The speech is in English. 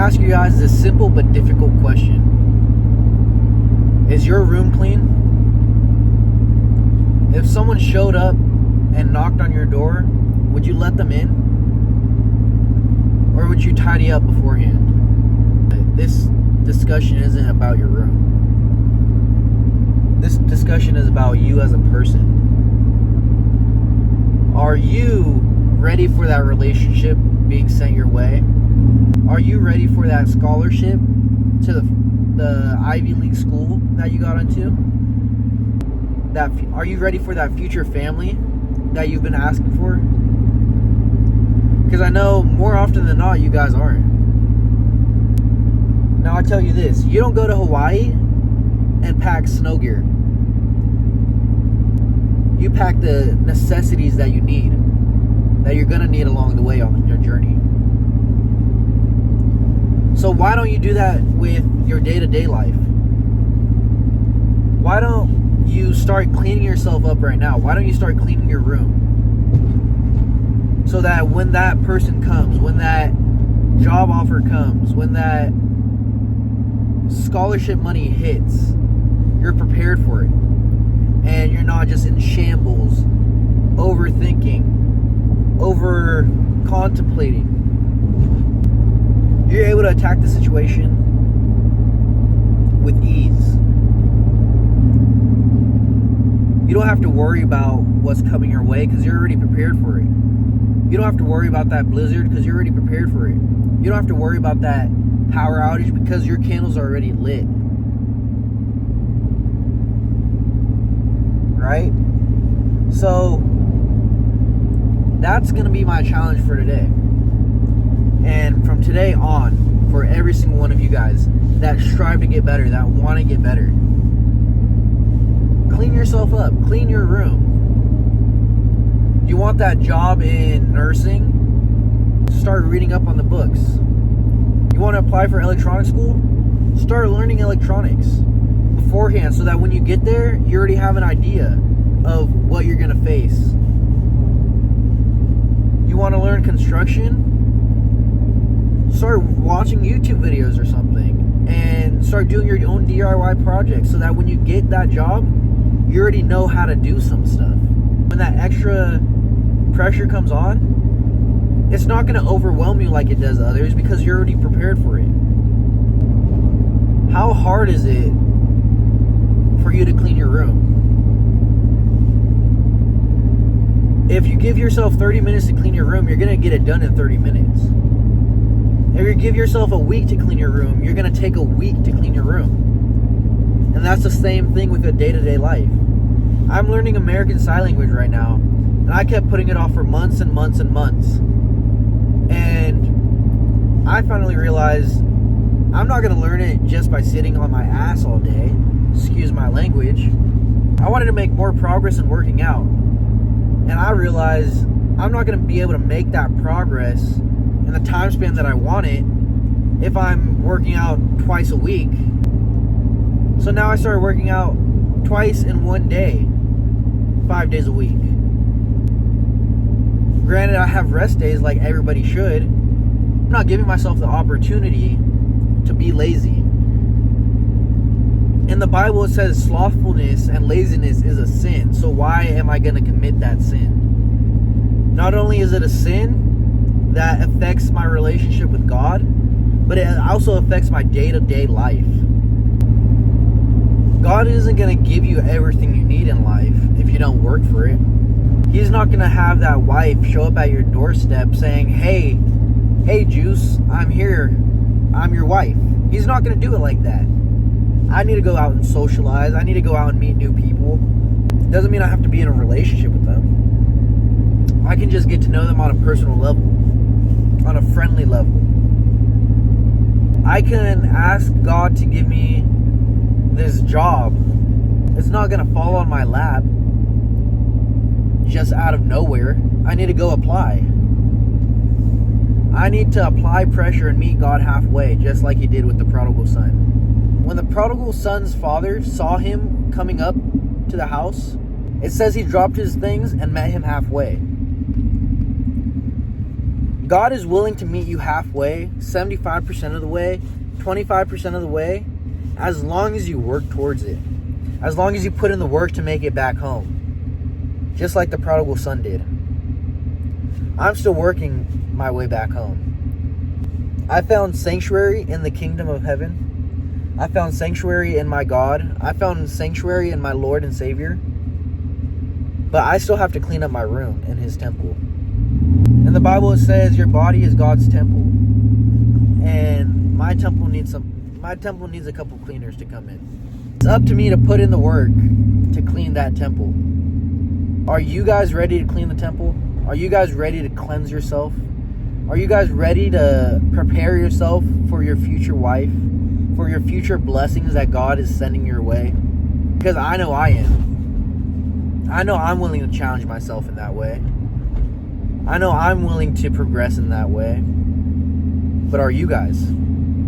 ask you guys this simple but difficult question. Is your room clean? If someone showed up and knocked on your door, would you let them in? Or would you tidy up beforehand? This discussion isn't about your room. This discussion is about you as a person. Are you ready for that relationship being sent your way? Are you ready for that scholarship to the Ivy League school that you got into? Are you ready for that future family that you've been asking for? Because I know more often than not, you guys aren't. Now, I tell you this. You don't go to Hawaii and pack snow gear. You pack the necessities that you need, that you're going to need along the way on your journey. So why don't you do that with your day-to-day life? Why don't you start cleaning yourself up right now? Why don't you start cleaning your room? So that when that person comes, when that job offer comes, when that scholarship money hits, you're prepared for it. And you're not just in shambles, overthinking, over contemplating. You're able to attack the situation with ease. You don't have to worry about what's coming your way because you're already prepared for it. You don't have to worry about that blizzard because you're already prepared for it. You don't have to worry about that power outage because your candles are already lit. Right? So that's going to be my challenge for today. And from today on, for every single one of you guys that strive to get better, that want to get better, clean yourself up. Clean your room. You want that job in nursing? Start reading up on the books. You want to apply for electronics school? Start learning electronics beforehand so that when you get there, you already have an idea of what you're going to face. You want to learn construction? Start watching YouTube videos or something and start doing your own DIY projects so that when you get that job, you already know how to do some stuff. When that extra pressure comes on, it's not going to overwhelm you like it does others because you're already prepared for it. How hard is it for you to clean your room? If you give yourself 30 minutes to clean your room, you're going to get it done in 30 minutes. If you give yourself a week to clean your room, you're going to take a week to clean your room. And that's the same thing with a day-to-day life. I'm learning American Sign Language right now, and I kept putting it off for months and months and months. And I finally realized I'm not going to learn it just by sitting on my ass all day. Excuse my language. I wanted to make more progress in working out. And I realized I'm not going to be able to make that progress in the time span that I want it if I'm working out twice a week. So now I started working out twice in one day, 5 days a week. Granted, I have rest days like everybody should. I'm not giving myself the opportunity to be lazy. In the Bible, it says slothfulness and laziness is a sin. So why am I going to commit that sin? Not only is it a sin that affects my relationship with God, but it also affects my day-to-day life. God isn't going to give you everything you need in life if you don't work for it. He's not going to have that wife show up at your doorstep saying, hey Juice, I'm here. I'm your wife. He's not going to do it like that. I need to go out and socialize. I need to go out and meet new people. Doesn't mean I have to be in a relationship with them. I can just get to know them on a personal level, on a friendly level. I can ask God to give me this job. It's not going to fall on my lap just out of nowhere. I need to go apply. I need to apply pressure and meet God halfway, just like he did with the prodigal son. When the prodigal son's father saw him coming up to the house, it says he dropped his things and met him halfway. God is willing to meet you halfway, 75% of the way, 25% of the way, as long as you work towards it. As long as you put in the work to make it back home. Just like the prodigal son did. I'm still working my way back home. I found sanctuary in the kingdom of heaven. I found sanctuary in my God. I found sanctuary in my Lord and Savior. But I still have to clean up my room in his temple. In the Bible it says your body is God's temple. And my temple needs a couple cleaners to come in. It's up to me to put in the work to clean that temple. Are you guys ready to clean the temple? Are you guys ready to cleanse yourself? Are you guys ready to prepare yourself for your future wife? For your future blessings that God is sending your way? Because I know I am. I know I'm willing to challenge myself in that way. I know I'm willing to progress in that way. But are you guys?